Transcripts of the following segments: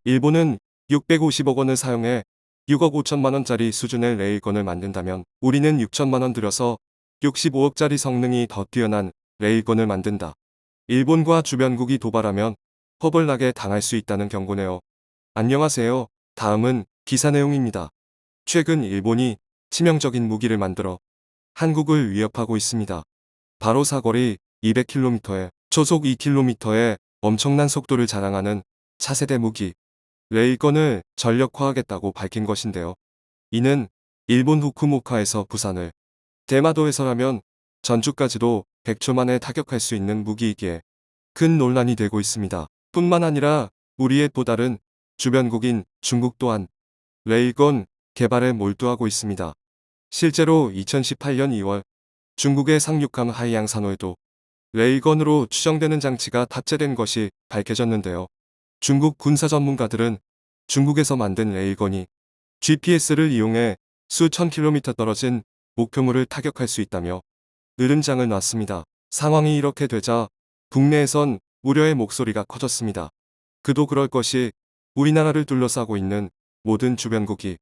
일본은 650억 원을 사용해 6억 5천만 원짜리 수준의 레일건을 만든다면 우리는 6천만 원 들여서 65억짜리 성능이 더 뛰어난 레일건을 만든다. 일본과 주변국이 도발하면 허벌나게 당할 수 있다는 경고네요. 안녕하세요. 다음은 기사 내용입니다. 최근 일본이 치명적인 무기를 만들어 한국을 위협하고 있습니다. 바로 사거리 200km에 초속 2km의 엄청난 속도를 자랑하는 차세대 무기 레일건을 전력화하겠다고 밝힌 것인데요. 이는 일본 후쿠오카에서 부산을 대마도에서라면 전주까지도 100초 만에 타격할 수 있는 무기이기에 큰 논란이 되고 있습니다. 뿐만 아니라 우리의 또 다른 주변국인 중국 또한 레일건 개발에 몰두하고 있습니다. 실제로 2018년 2월 중국의 상륙함 하이양산호에도 레일건으로 추정되는 장치가 탑재된 것이 밝혀졌는데요. 중국 군사 전문가들은 중국에서 만든 레일건이 GPS를 이용해 수천 킬로미터 떨어진 목표물을 타격할 수 있다며 으름장을 놨습니다. 상황이 이렇게 되자 국내에선 우려의 목소리가 커졌습니다. 그도 그럴 것이 우리나라를 둘러싸고 있는 모든 주변국이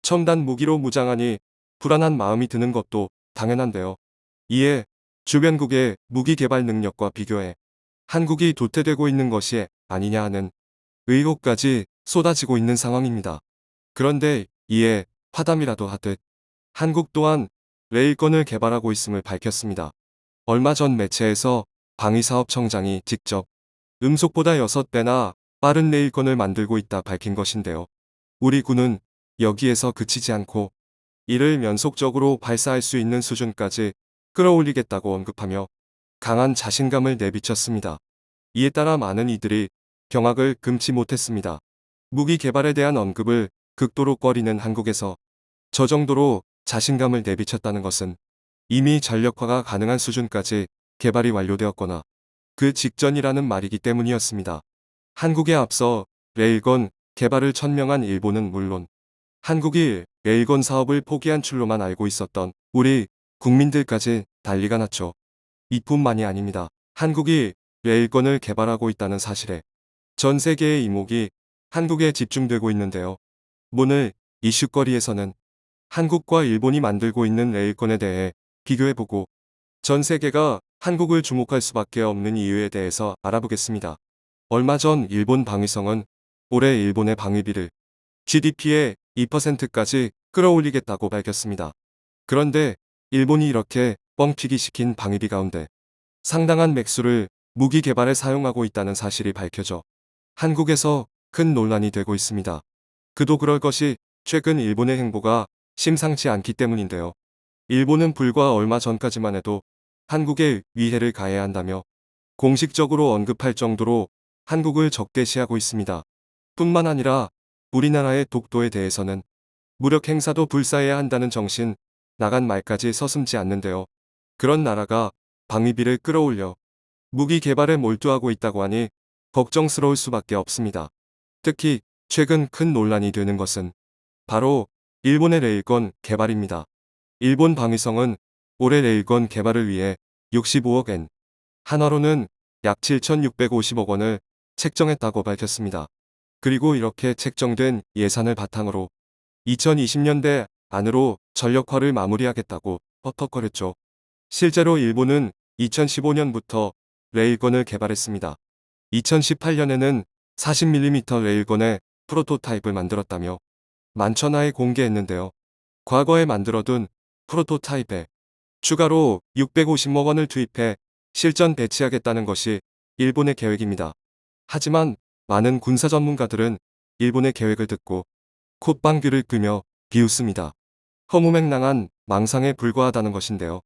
첨단 무기로 무장하니 불안한 마음이 드는 것도 당연한데요. 이에 주변국의 무기 개발 능력과 비교해 한국이 도태되고 있는 것이 아니냐 하는 의혹까지 쏟아지고 있는 상황입니다. 그런데 이에 화담이라도 하듯 한국 또한 레일건을 개발하고 있음을 밝혔습니다. 얼마 전 매체에서 방위사업청장이 직접 음속보다 6배나 빠른 레일건을 만들고 있다 밝힌 것인데요. 우리 군은 여기에서 그치지 않고 이를 연속적으로 발사할 수 있는 수준까지 끌어올리겠다고 언급하며 강한 자신감을 내비쳤습니다. 이에 따라 많은 이들이 경악을 금치 못했습니다. 무기 개발에 대한 언급을 극도로 꺼리는 한국에서 저 정도로 자신감을 내비쳤다는 것은 이미 전력화가 가능한 수준까지 개발이 완료되었거나 그 직전이라는 말이기 때문이었습니다. 한국에 앞서 레일건 개발을 천명한 일본은 물론 한국이 레일건 사업을 포기한 줄로만 알고 있었던 우리 국민들까지 난리가 났죠. 이뿐만이 아닙니다. 한국이 레일건을 개발하고 있다는 사실에 전 세계의 이목이 한국에 집중되고 있는데요. 오늘 이슈거리에서는 한국과 일본이 만들고 있는 레일건에 대해 비교해보고 전 세계가 한국을 주목할 수밖에 없는 이유에 대해서 알아보겠습니다. 얼마 전 일본 방위성은 올해 일본의 방위비를 GDP의 2%까지 끌어올리겠다고 밝혔습니다. 그런데 일본이 이렇게 뻥튀기 시킨 방위비 가운데 상당한 맥수를 무기 개발에 사용하고 있다는 사실이 밝혀져 한국에서 큰 논란이 되고 있습니다. 그도 그럴 것이 최근 일본의 행보가 심상치 않기 때문인데요. 일본은 불과 얼마 전까지만 해도 한국에 위해를 가해야 한다며 공식적으로 언급할 정도로 한국을 적대시하고 있습니다. 뿐만 아니라 우리나라의 독도에 대해서는 무력 행사도 불사해야 한다는 정신 나간 말까지 서슴지 않는데요. 그런 나라가 방위비를 끌어올려 무기 개발에 몰두하고 있다고 하니 걱정스러울 수밖에 없습니다. 특히 최근 큰 논란이 되는 것은 바로 일본의 레일건 개발입니다. 일본 방위성은 올해 레일건 개발을 위해 65억 엔, 한화로는 약 7,650억 원을 책정했다고 밝혔습니다. 그리고 이렇게 책정된 예산을 바탕으로 2020년대 안으로 전력화를 마무리하겠다고 헛헛거렸죠. 실제로 일본은 2015년부터 레일건을 개발했습니다. 2018년에는 40mm 레일건의 프로토타입을 만들었다며 만천하에 공개했는데요. 과거에 만들어둔 프로토타입에 추가로 650억 원을 투입해 실전 배치하겠다는 것이 일본의 계획입니다. 하지만 많은 군사 전문가들은 일본의 계획을 듣고 콧방귀를 끄며 비웃습니다. 허무맹랑한 망상에 불과하다는 것인데요.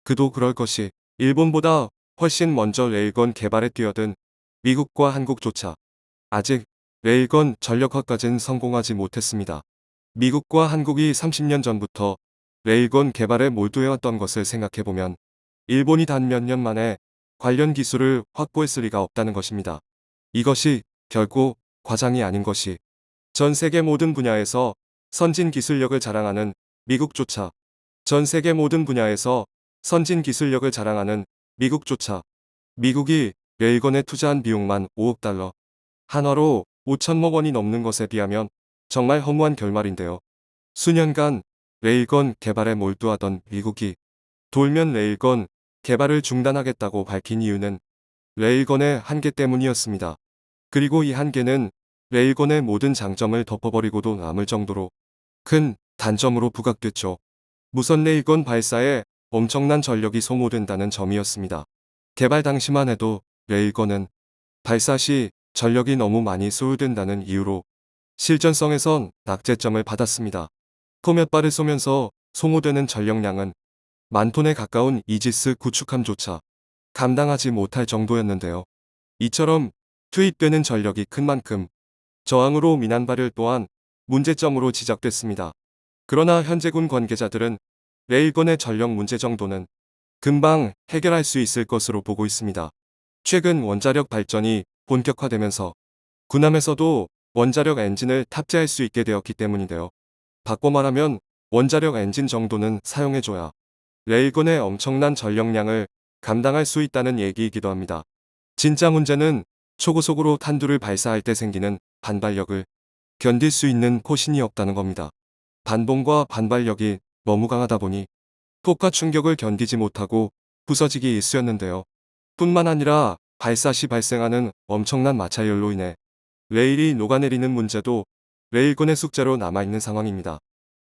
그도 그럴 것이 일본보다 훨씬 먼저 레일건 개발에 뛰어든 미국과 한국조차 아직 레일건 전력화까지는 성공하지 못했습니다. 미국과 한국이 30년 전부터 레일건 개발에 몰두해왔던 것을 생각해보면 일본이 단 몇 년 만에 관련 기술을 확보했을 리가 없다는 것입니다. 이것이 결코 과장이 아닌 것이 전 세계 모든 분야에서 선진 기술력을 자랑하는 미국조차 전 세계 모든 분야에서 선진 기술력을 자랑하는 미국조차 미국이 레일건에 투자한 비용만 5억 달러. 한화로 5천억 원이 넘는 것에 비하면 정말 허무한 결말인데요. 수년간 레일건 개발에 몰두하던 미국이 돌면 레일건 개발을 중단하겠다고 밝힌 이유는 레일건의 한계 때문이었습니다. 그리고 이 한계는 레일건의 모든 장점을 덮어버리고도 남을 정도로 큰 단점으로 부각됐죠. 무선 레일건 발사에 엄청난 전력이 소모된다는 점이었습니다. 개발 당시만 해도 레일건은 발사 시 전력이 너무 많이 소요된다는 이유로 실전성에선 낙제점을 받았습니다. 몇 발을 쏘면서 소모되는 전력량은 만 톤에 가까운 이지스 구축함조차 감당하지 못할 정도였는데요. 이처럼 투입되는 전력이 큰 만큼 저항으로 민한 발열 또한 문제점으로 지적됐습니다. 그러나 현재군 관계자들은 레일건의 전력 문제 정도는 금방 해결할 수 있을 것으로 보고 있습니다. 최근 원자력 발전이 본격화되면서 군함에서도 원자력 엔진을 탑재할 수 있게 되었기 때문인데요. 바꿔 말하면 원자력 엔진 정도는 사용해줘야 레일건의 엄청난 전력량을 감당할 수 있다는 얘기이기도 합니다. 진짜 문제는 초고속으로 탄두를 발사할 때 생기는 반발력을 견딜 수 있는 포신이 없다는 겁니다. 반동과 반발력이 너무 강하다 보니 폭파 충격을 견디지 못하고 부서지기 일쑤였는데요. 뿐만 아니라 발사 시 발생하는 엄청난 마찰열로 인해 레일이 녹아내리는 문제도 레일건의 숙제로 남아있는 상황입니다.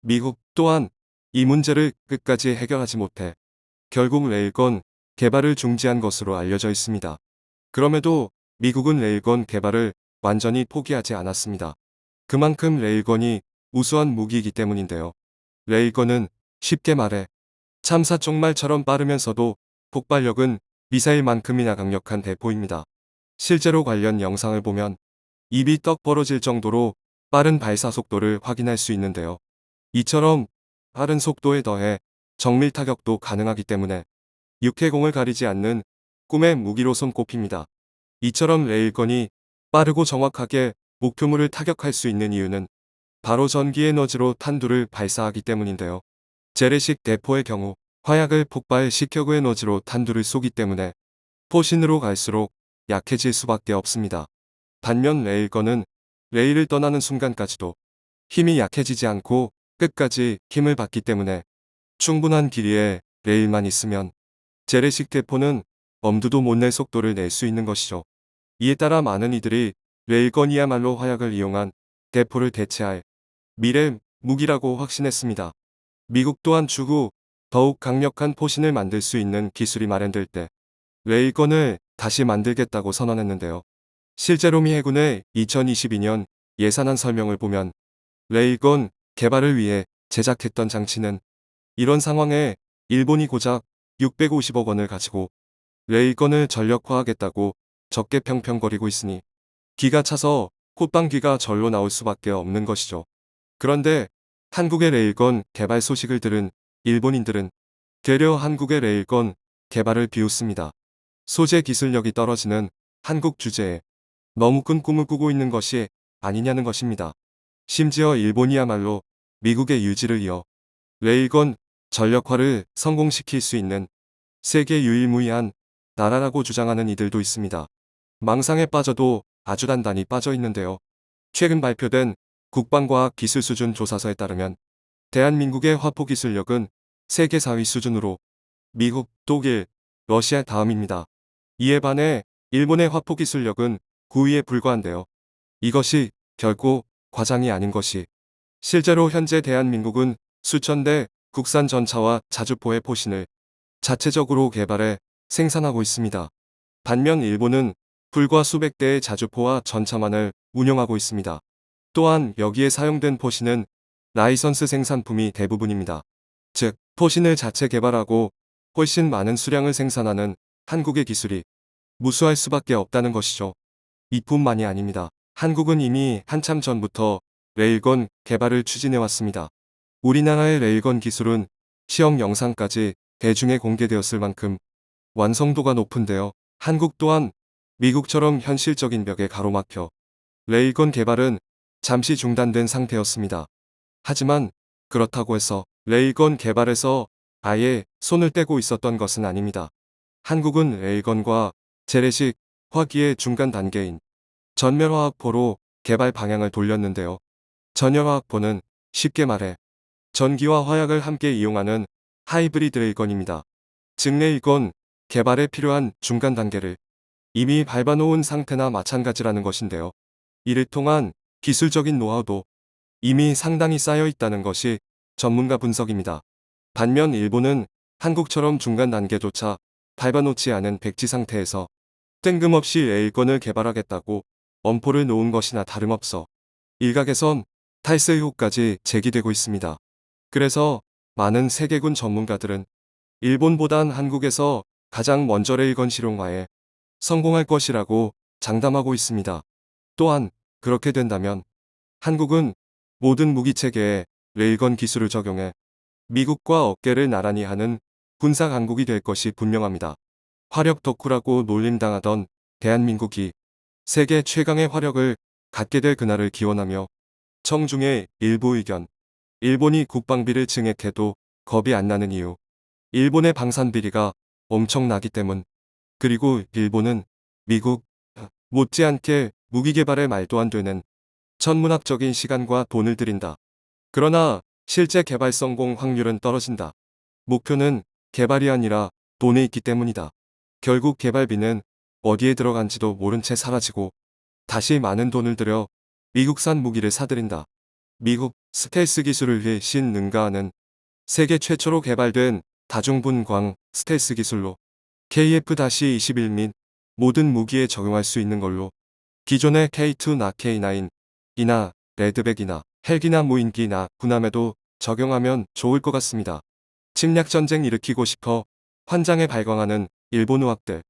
미국 또한 이 문제를 끝까지 해결하지 못해 결국 레일건 개발을 중지한 것으로 알려져 있습니다. 그럼에도 미국은 레일건 개발을 완전히 포기하지 않았습니다. 그만큼 레일건이 우수한 무기이기 때문인데요. 레일건은 쉽게 말해 참사 쪽말처럼 빠르면서도 폭발력은 미사일만큼이나 강력한 대포입니다. 실제로 관련 영상을 보면 입이 떡 벌어질 정도로 빠른 발사 속도를 확인할 수 있는데요. 이처럼 빠른 속도에 더해 정밀 타격도 가능하기 때문에 육해공을 가리지 않는 꿈의 무기로 손꼽힙니다. 이처럼 레일건이 빠르고 정확하게 목표물을 타격할 수 있는 이유는 바로 전기 에너지로 탄두를 발사하기 때문인데요. 재래식 대포의 경우 화약을 폭발시켜고 에너지로 탄두를 쏘기 때문에 포신으로 갈수록 약해질 수밖에 없습니다. 반면 레일건은 레일을 떠나는 순간까지도 힘이 약해지지 않고 끝까지 힘을 받기 때문에 충분한 길이의 레일만 있으면 재래식 대포는 엄두도 못 낼 속도를 낼 수 있는 것이죠. 이에 따라 많은 이들이 레일건이야말로 화약을 이용한 대포를 대체할 미래 무기라고 확신했습니다. 미국 또한 추후 더욱 강력한 포신을 만들 수 있는 기술이 마련될 때 레일건을 다시 만들겠다고 선언했는데요. 실제로 미 해군의 2022년 예산안 설명을 보면 레일건 개발을 위해 제작했던 장치는 이런 상황에 일본이 고작 650억 원을 가지고 레일건을 전력화하겠다고 적게 평평거리고 있으니 기가 차서 콧방귀가 절로 나올 수밖에 없는 것이죠. 그런데 한국의 레일건 개발 소식을 들은 일본인들은 되려 한국의 레일건 개발을 비웃습니다. 소재 기술력이 떨어지는 한국 주제에 너무 큰 꿈을 꾸고 있는 것이 아니냐는 것입니다. 심지어 일본이야말로 미국의 유지를 이어 레일건 전력화를 성공시킬 수 있는 세계 유일무이한 나라라고 주장하는 이들도 있습니다. 망상에 빠져도 아주 단단히 빠져 있는데요. 최근 발표된 국방과학기술수준 조사서에 따르면 대한민국의 화포기술력은 세계 4위 수준으로 미국, 독일, 러시아 다음입니다. 이에 반해 일본의 화포기술력은 9위에 불과한데요. 이것이 결코 과장이 아닌 것이 실제로 현재 대한민국은 수천 대 국산 전차와 자주포의 포신을 자체적으로 개발해 생산하고 있습니다. 반면 일본은 불과 수백 대의 자주포와 전차만을 운영하고 있습니다. 또한 여기에 사용된 포신은 라이선스 생산품이 대부분입니다. 즉, 포신을 자체 개발하고 훨씬 많은 수량을 생산하는 한국의 기술이 무수할 수밖에 없다는 것이죠. 이뿐만이 아닙니다. 한국은 이미 한참 전부터 레일건 개발을 추진해왔습니다. 우리나라의 레일건 기술은 시험 영상까지 대중에 공개되었을 만큼 완성도가 높은데요. 한국 또한 미국처럼 현실적인 벽에 가로막혀 레일건 개발은 잠시 중단된 상태였습니다. 하지만 그렇다고 해서 레일건 개발에서 아예 손을 떼고 있었던 것은 아닙니다. 한국은 레일건과 재래식 화기의 중간 단계인 전멸화학포로 개발 방향을 돌렸는데요. 전열화학포는 쉽게 말해 전기와 화약을 함께 이용하는 하이브리드 레일건입니다. 즉 레일건 개발에 필요한 중간 단계를 이미 밟아놓은 상태나 마찬가지라는 것인데요. 이를 통한 기술적인 노하우도 이미 상당히 쌓여 있다는 것이 전문가 분석입니다. 반면 일본은 한국처럼 중간 단계조차 밟아놓지 않은 백지 상태에서 뜬금없이 레일건을 개발하겠다고 엄포를 놓은 것이나 다름없어 일각에선 탈세 의혹까지 제기되고 있습니다. 그래서 많은 세계군 전문가들은 일본보단 한국에서 가장 먼저 레일건 실용화에 성공할 것이라고 장담하고 있습니다. 또한 그렇게 된다면 한국은 모든 무기체계에 레일건 기술을 적용해 미국과 어깨를 나란히 하는 군사 강국이 될 것이 분명합니다. 화력 덕후라고 놀림당하던 대한민국이 세계 최강의 화력을 갖게 될 그날을 기원하며 청중의 일부 의견. 일본이 국방비를 증액해도 겁이 안 나는 이유. 일본의 방산비리가 엄청나기 때문. 그리고 일본은 미국 못지않게 무기 개발에 말도 안 되는 천문학적인 시간과 돈을 들인다. 그러나 실제 개발 성공 확률은 떨어진다. 목표는 개발이 아니라 돈에 있기 때문이다. 결국 개발비는 어디에 들어간지도 모른 채 사라지고 다시 많은 돈을 들여 미국산 무기를 사들인다. 미국 스텔스 기술을 일신 능가하는 세계 최초로 개발된 다중분광 스텔스 기술로 KF-21 및 모든 무기에 적용할 수 있는 걸로 기존의 K2나 K9 이나 레드백이나 헬기나 무인기나 군함에도 적용하면 좋을 것 같습니다. 침략전쟁 일으키고 싶어 환장에 발광하는 일본 의학들.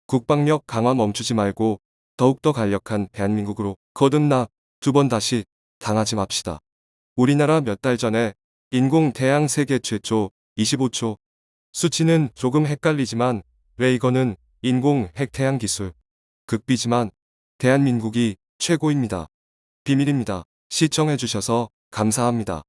국방력 강화 멈추지 말고 더욱더 강력한 대한민국으로 거듭나 두 번 다시 당하지 맙시다. 우리나라 몇 달 전에 인공 태양 세계 최초 25초 수치는 조금 헷갈리지만 레이건은 인공 핵태양 기술 극비지만 대한민국이 최고입니다. 비밀입니다. 시청해주셔서 감사합니다.